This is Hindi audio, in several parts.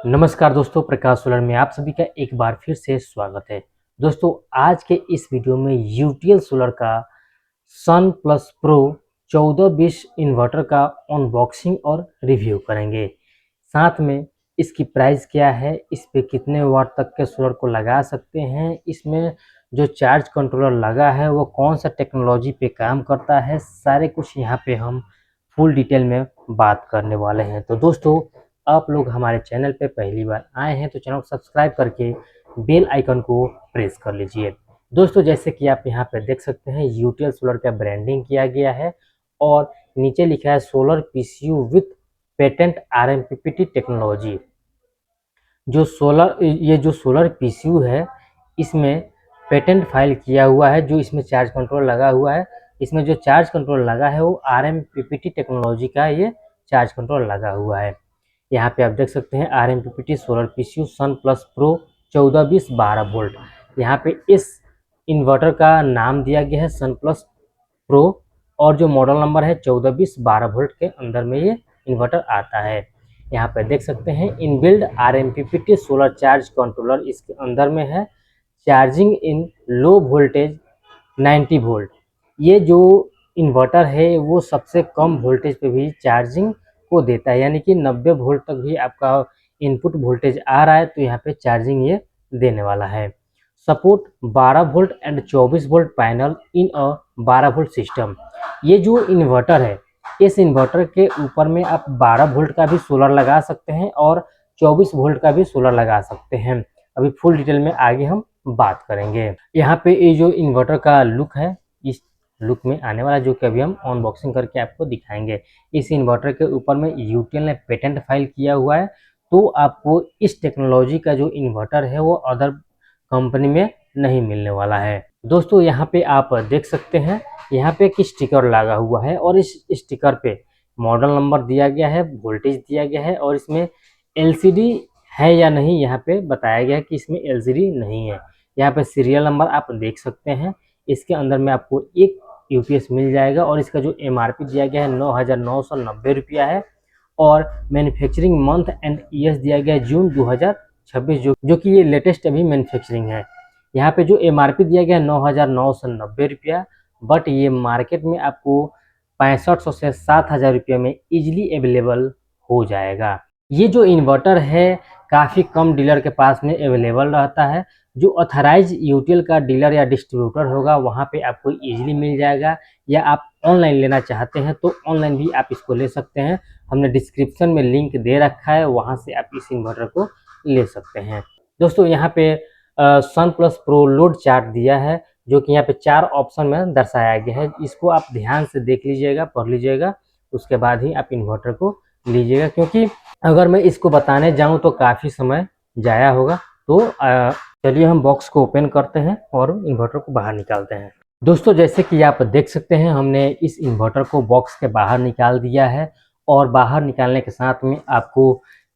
नमस्कार दोस्तों, प्रकाश सोलर में आप सभी का एक बार फिर से स्वागत है। दोस्तों, आज के इस वीडियो में यूटीएल सोलर का सन प्लस प्रो 1420 इन्वर्टर का अनबॉक्सिंग और रिव्यू करेंगे। साथ में इसकी प्राइस क्या है, इस पे कितने वाट तक के सोलर को लगा सकते हैं, इसमें जो चार्ज कंट्रोलर लगा है वो कौन सा टेक्नोलॉजी पे काम करता है, सारे कुछ यहाँ पे हम फुल डिटेल में बात करने वाले हैं। तो दोस्तों, आप लोग हमारे चैनल पे पहली बार आए हैं तो चैनल को सब्सक्राइब करके बेल आइकन को प्रेस कर लीजिए। दोस्तों, जैसे कि आप यहाँ पे देख सकते हैं, यूटीएल सोलर का ब्रांडिंग किया गया है और नीचे लिखा है solar PCU with patent RMPPT technology. ये जो सोलर पीसीयू है, इसमें पेटेंट फाइल किया हुआ है। जो इसमें चार्ज कंट्रोल लगा हुआ है, इसमें जो चार्ज कंट्रोल लगा है वो आरएमपीपीटी टेक्नोलॉजी का ये चार्ज कंट्रोल लगा हुआ है। यहाँ पे आप देख सकते हैं आरएमपीपीटी सोलर पीसीयू सन प्लस प्रो 1420 12 वोल्ट। यहाँ पे इस इन्वर्टर का नाम दिया गया है सन प्लस प्रो और जो मॉडल नंबर है 1420 12 वोल्ट के अंदर में ये इन्वर्टर आता है। यहाँ पे देख सकते हैं इनबिल्ड आरएमपीपीटी सोलर चार्ज कंट्रोलर इसके अंदर में है। चार्जिंग इन लो वोल्टेज 90 वोल्ट। ये जो इन्वर्टर है वो सबसे कम वोल्टेज पे भी चार्जिंग को देता है, यानी कि 90 वोल्ट तक भी आपका इनपुट वोल्टेज आ रहा है तो यहाँ पे चार्जिंग ये देने वाला है। Support 12 volt and 24 volt panel in a 12 volt system. ये जो इन्वर्टर है, इस इन्वर्टर के ऊपर में आप 12 वोल्ट का भी सोलर लगा सकते हैं और 24 वोल्ट का भी सोलर लगा सकते हैं। अभी फुल डिटेल में आगे हम बात करेंगे। यहाँ पे ये जो इन्वर्टर का लुक है, इस लुक में आने वाला जो कि अभी हम अनबॉक्सिंग करके आपको दिखाएंगे। इस इन्वर्टर के ऊपर में यूटीएल ने पेटेंट फाइल किया हुआ है, तो आपको इस टेक्नोलॉजी का जो इन्वर्टर है वो अदर कंपनी में नहीं मिलने वाला है। दोस्तों, यहाँ पे आप देख सकते हैं, यहाँ पे एक स्टिकर लगा हुआ है और इस स्टिकर पे मॉडल नंबर दिया गया है, वोल्टेज दिया गया है और इसमें एलसीडी है या नहीं यहाँ पे बताया गया है कि इसमें एलसीडी नहीं है। यहाँ पे सीरियल नंबर आप देख सकते हैं। इसके अंदर में आपको एक यूपीएस मिल जाएगा और इसका जो एमआरपी दिया गया है 9,990 रुपया है और मैन्युफैक्चरिंग मंथ एंड ईयर्स दिया गया है जून 2026, जो कि ये लेटेस्ट अभी मैन्युफैक्चरिंग है। यहाँ पे जो एमआरपी दिया गया है 9,990 रुपया, बट ये मार्केट में आपको 6500 से 7,000 रुपये में इजीली अवेलेबल हो जाएगा। ये जो इन्वर्टर है काफ़ी कम डीलर के पास में अवेलेबल रहता है। जो ऑथराइज यूटीएल का डीलर या डिस्ट्रीब्यूटर होगा वहाँ पे आपको इजीली मिल जाएगा, या आप ऑनलाइन लेना चाहते हैं तो ऑनलाइन भी आप इसको ले सकते हैं। हमने डिस्क्रिप्शन में लिंक दे रखा है, वहाँ से आप इस इन्वर्टर को ले सकते हैं। दोस्तों, यहाँ पे सन प्लस प्रो लोड चार्ट दिया है, जो कि यहाँ पे 4 ऑप्शन में दर्शाया गया है। इसको आप ध्यान से देख लीजिएगा, पढ़ लीजिएगा, उसके बाद ही आप इन्वर्टर को लीजिएगा, क्योंकि अगर मैं इसको बताने जाऊं तो काफ़ी समय जाया होगा। तो चलिए हम बॉक्स को ओपन करते हैं और इन्वर्टर को बाहर निकालते हैं। दोस्तों, जैसे कि आप देख सकते हैं, हमने इस इन्वर्टर को बॉक्स के बाहर निकाल दिया है और बाहर निकालने के साथ में आपको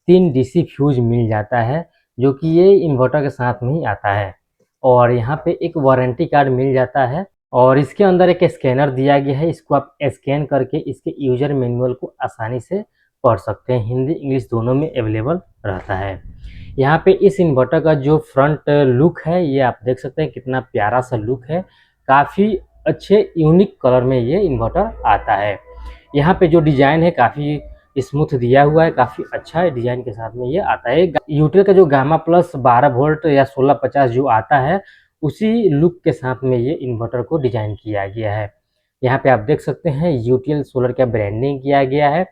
3 डीसी फ्यूज मिल जाता है, जो कि ये इन्वर्टर के साथ में ही आता है। और यहाँ पे एक वारंटी कार्ड मिल जाता है और इसके अंदर एक स्कैनर दिया गया है। इसको आप स्कैन करके इसके यूजर मैनुअल को आसानी से पढ़ सकते हैं। हिंदी इंग्लिश दोनों में अवेलेबल रहता है। यहाँ पे इस इन्वर्टर का जो फ्रंट लुक है, ये आप देख सकते हैं कितना प्यारा सा लुक है। काफ़ी अच्छे यूनिक कलर में ये इन्वर्टर आता है। यहाँ पे जो डिज़ाइन है काफ़ी स्मूथ दिया हुआ है, काफ़ी अच्छा है डिज़ाइन के साथ में ये आता है। यूटीएल का जो गामा प्लस 12 वोल्ट या 1650 जो आता है, उसी लुक के साथ में ये इन्वर्टर को डिज़ाइन किया गया है। यहाँ पे आप देख सकते हैं यूटीएल सोलर का ब्रांडिंग किया गया है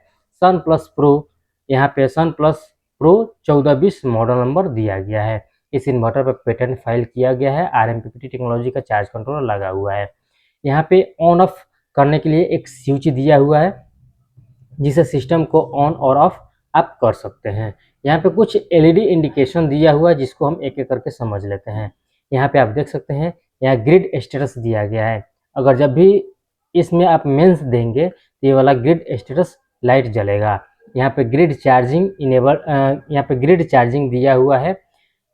सन प्लस प्रो। यहाँ पे सन प्लस प्रो 1420 मॉडल नंबर दिया गया है। इस इन्वर्टर पर पेटेंट फाइल किया गया है। आरएमपीपीटी टेक्नोलॉजी का चार्ज कंट्रोलर लगा हुआ है। यहाँ पे ऑन ऑफ करने के लिए एक स्विच दिया हुआ है, जिसे सिस्टम को ऑन और ऑफ आप कर सकते हैं। यहाँ पे कुछ एलईडी इंडिकेशन दिया हुआ है, जिसको हम एक एक करके समझ लेते हैं। यहाँ पे आप देख सकते हैं, यहाँ ग्रिड स्टेटस दिया गया है। अगर जब भी इसमें आप मेंस देंगे तो ये वाला ग्रिड स्टेटस लाइट जलेगा। यहाँ पे ग्रिड चार्जिंग इनेबल, यहाँ पे ग्रिड चार्जिंग दिया हुआ है।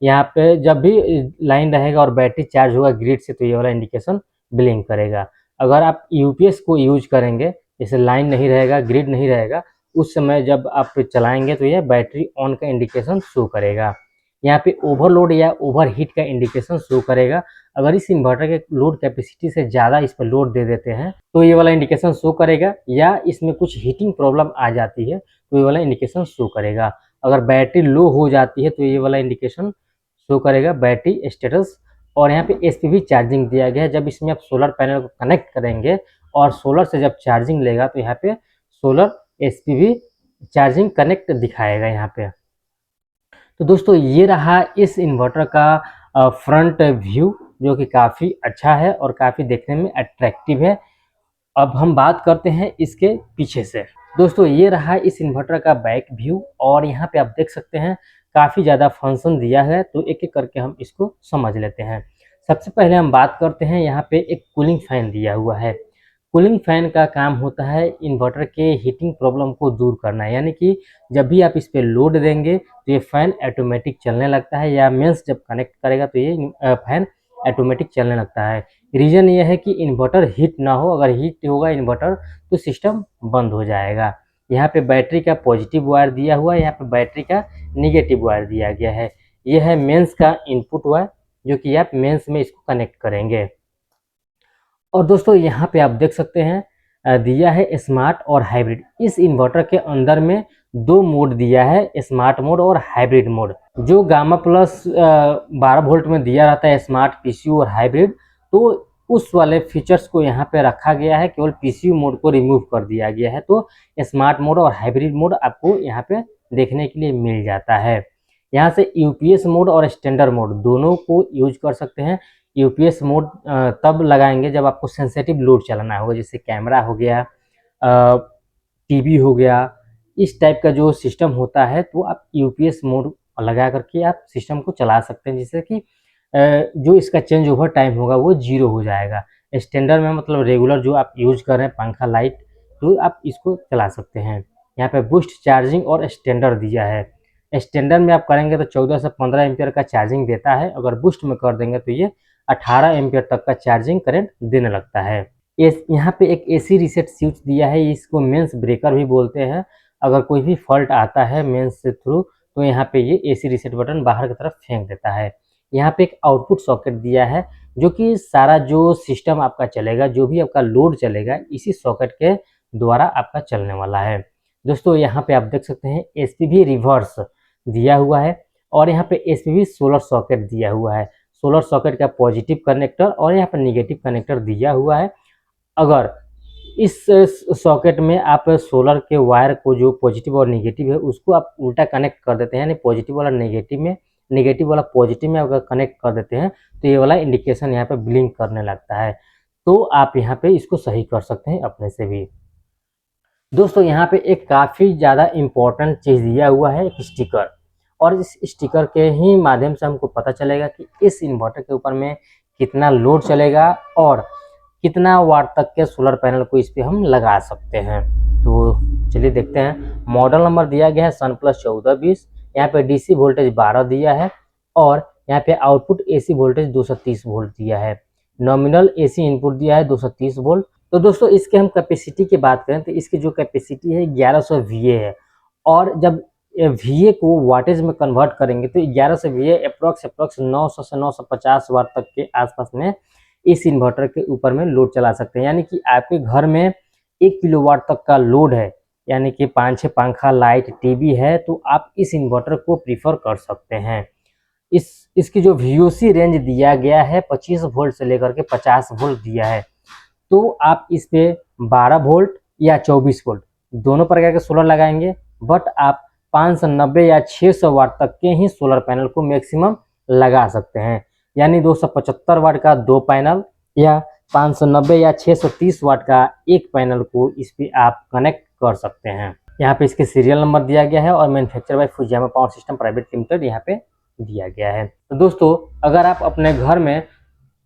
यहाँ पे जब भी लाइन रहेगा और बैटरी चार्ज होगा ग्रिड से तो ये वाला इंडिकेशन ब्लिंक करेगा। अगर आप यूपीएस को यूज करेंगे, जैसे लाइन नहीं रहेगा, ग्रिड नहीं रहेगा, उस समय जब आप चलाएंगे तो यह बैटरी ऑन का इंडिकेशन शो करेगा। यहाँ पे ओवरलोड या ओवरहीट का इंडिकेशन शो करेगा। अगर इस इन्वर्टर के लोड कैपेसिटी से ज़्यादा इस पर लोड दे देते हैं तो ये वाला इंडिकेशन शो करेगा, या इसमें कुछ हीटिंग प्रॉब्लम आ जाती है तो ये वाला इंडिकेशन शो करेगा। अगर बैटरी लो हो जाती है तो ये वाला इंडिकेशन शो करेगा बैटरी स्टेटस। और यहाँ पे एसपीवी चार्जिंग दिया गया है। जब इसमें आप सोलर पैनल को कनेक्ट करेंगे और सोलर से जब चार्जिंग लेगा तो यहाँ पे सोलर एसपीवी चार्जिंग कनेक्ट दिखाएगा यहाँ पे। तो दोस्तों ये रहा इस इन्वर्टर का फ्रंट व्यू, जो कि काफ़ी अच्छा है और काफ़ी देखने में अट्रैक्टिव है। अब हम बात करते हैं इसके पीछे से। दोस्तों ये रहा इस इन्वर्टर का बैक व्यू, और यहाँ पे आप देख सकते हैं काफ़ी ज़्यादा फंक्शन दिया है। तो एक एक करके हम इसको समझ लेते हैं। सबसे पहले हम बात करते हैं, यहाँ पे एक कूलिंग फैन दिया हुआ है। कूलिंग फैन का काम होता है इन्वर्टर के हीटिंग प्रॉब्लम को दूर करना, यानी कि जब भी आप इस पर लोड देंगे तो ये फैन ऑटोमेटिक चलने लगता है, या मेंस जब कनेक्ट करेगा तो ये फैन ऑटोमेटिक चलने लगता है। रीज़न ये है कि इन्वर्टर हीट ना हो। अगर हीट होगा इन्वर्टर तो सिस्टम बंद हो जाएगा। यहाँ पे बैटरी का पॉजिटिव वायर दिया हुआ है, यहाँ पे बैटरी का निगेटिव वायर दिया गया है। ये है मेंस का इनपुट वायर, जो कि आप मेंस में इसको कनेक्ट करेंगे। और दोस्तों यहाँ पे आप देख सकते हैं दिया है स्मार्ट और हाइब्रिड। इस इन्वर्टर के अंदर में दो मोड दिया है, स्मार्ट मोड और हाइब्रिड मोड। जो गामा प्लस 12 वोल्ट में दिया रहता है स्मार्ट, पीसीयू और हाइब्रिड, तो उस वाले फीचर्स को यहाँ पे रखा गया है, केवल पीसीयू मोड को रिमूव कर दिया गया है। तो स्मार्ट मोड और हाइब्रिड मोड आपको यहाँ पे देखने के लिए मिल जाता है। यहाँ से यूपीएस मोड और स्टैंडर्ड मोड दोनों को यूज कर सकते हैं। यूपीएस मोड तब लगाएंगे जब आपको सेंसिटिव लोड चलाना होगा, जैसे कैमरा हो गया, टीवी हो गया, इस टाइप का जो सिस्टम होता है, तो आप यूपीएस मोड लगा करके आप सिस्टम को चला सकते हैं, जिससे कि जो इसका चेंज ओवर टाइम होगा वो 0 हो जाएगा। स्टैंडर्ड में मतलब रेगुलर जो आप यूज कर रहे हैं पंखा लाइट, तो आप इसको चला सकते हैं। यहाँ पे बूस्ट चार्जिंग और स्टैंडर्ड दिया है। स्टैंडर्ड में आप करेंगे तो 14 से 15 एम्पियर का चार्जिंग देता है। अगर बूस्ट में कर देंगे तो ये 18 एम्पियर तक का चार्जिंग करंट देने लगता है। यहाँ पे एक एसी रीसेट स्विच दिया है, इसको मेंस ब्रेकर भी बोलते हैं। अगर कोई भी फॉल्ट आता है मेंस से थ्रू, तो यहाँ पे ये एसी रीसेट बटन बाहर की तरफ फेंक देता है। यहाँ पे एक आउटपुट सॉकेट दिया है, जो कि सारा जो सिस्टम आपका चलेगा, जो भी आपका लोड चलेगा, इसी सॉकेट के द्वारा आपका चलने वाला है। दोस्तों यहाँ पे आप देख सकते हैं एसपीवी रिवर्स दिया हुआ है, और यहाँ पे एसपीवी सोलर सॉकेट दिया हुआ है। सोलर सॉकेट का पॉजिटिव कनेक्टर और यहाँ पर नेगेटिव कनेक्टर दिया हुआ है। अगर इस सॉकेट में आप सोलर के वायर को, जो पॉजिटिव और नेगेटिव है, उसको आप उल्टा कनेक्ट कर देते हैं, यानी पॉजिटिव वाला नेगेटिव में, नेगेटिव वाला पॉजिटिव में अगर कनेक्ट कर देते हैं तो ये वाला इंडिकेशन यहाँ पे ब्लिंक करने लगता है। तो आप यहाँ पे इसको सही कर सकते हैं अपने से भी। दोस्तों यहाँ पे एक काफ़ी ज़्यादा इम्पोर्टेंट चीज़ दिया हुआ है, एक स्टिकर, और इस स्टिकर के ही माध्यम से हमको पता चलेगा कि इस इन्वर्टर के ऊपर में कितना लोड चलेगा और कितना वाट तक के सोलर पैनल को इस पे हम लगा सकते हैं। तो चलिए देखते हैं। मॉडल नंबर दिया गया है सनप्लस 1420। यहाँ पे डीसी वोल्टेज 12 दिया है, और यहाँ पे आउटपुट एसी वोल्टेज 230 वोल्ट दिया है। नॉमिनल एसी इनपुट दिया है 230 वोल्ट। तो दोस्तों इसके हम कैपेसिटी की बात करें तो इसकी जो कैपेसिटी है 1100 VA है, और जब VA को वाटेज में कन्वर्ट करेंगे तो 1100 VA अप्रॉक्स 900 से 950 वाट तक के आसपास में इस इन्वर्टर के ऊपर में लोड चला सकते हैं। यानी कि आपके घर में 1 किलोवाट तक का लोड है, यानी कि 5-6 पंखा लाइट टीवी है, तो आप इस इन्वर्टर को प्रीफर कर सकते हैं। इसकी जो VOC रेंज दिया गया है 25 वोल्ट से लेकर के 50 वोल्ट दिया है। तो आप इस पे 12 वोल्ट या 24 वोल्ट दोनों प्रकार के सोलर लगाएंगे, बट आप 590 या 600 वाट तक के ही सोलर पैनल को मैक्सिमम लगा सकते हैं। यानी 275 वाट का 2 पैनल या 590 या 630 वाट का 1 पैनल को इस पे आप कनेक्ट कर सकते हैं। यहाँ पे इसके सीरियल नंबर दिया गया है और manufacture by Fujiyama power system private limited यहाँ पे दिया गया है। तो दोस्तों अगर आप अपने घर में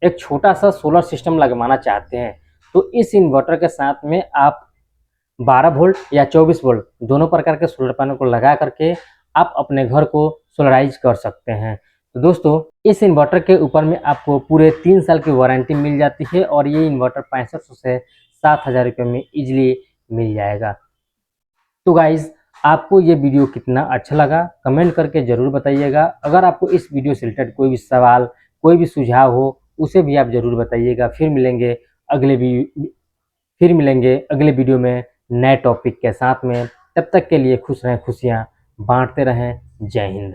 एक छोटा सा सोलर सिस्टम लगवाना चाहते हैं तो इस इन्वर्टर के साथ में आप 12 वोल्ट या 24 वोल्ट दोनों प्रकार के सोलर पैनल को लगा करके आप अपने घर को सोलराइज कर सकते हैं। तो दोस्तों इस इन्वर्टर के ऊपर में आपको पूरे 3 साल की वारंटी मिल जाती है, और ये इन्वर्टर 6500 से 7000 रुपये में इजीली मिल जाएगा। तो गाइज आपको ये वीडियो कितना अच्छा लगा कमेंट करके ज़रूर बताइएगा। अगर आपको इस वीडियो से रिलेटेड कोई भी सवाल, कोई भी सुझाव हो, उसे भी आप ज़रूर बताइएगा। फिर मिलेंगे अगले वीडियो में नए टॉपिक के साथ में। तब तक के लिए खुश रहें, खुशियाँ बांटते रहें। जय हिंद।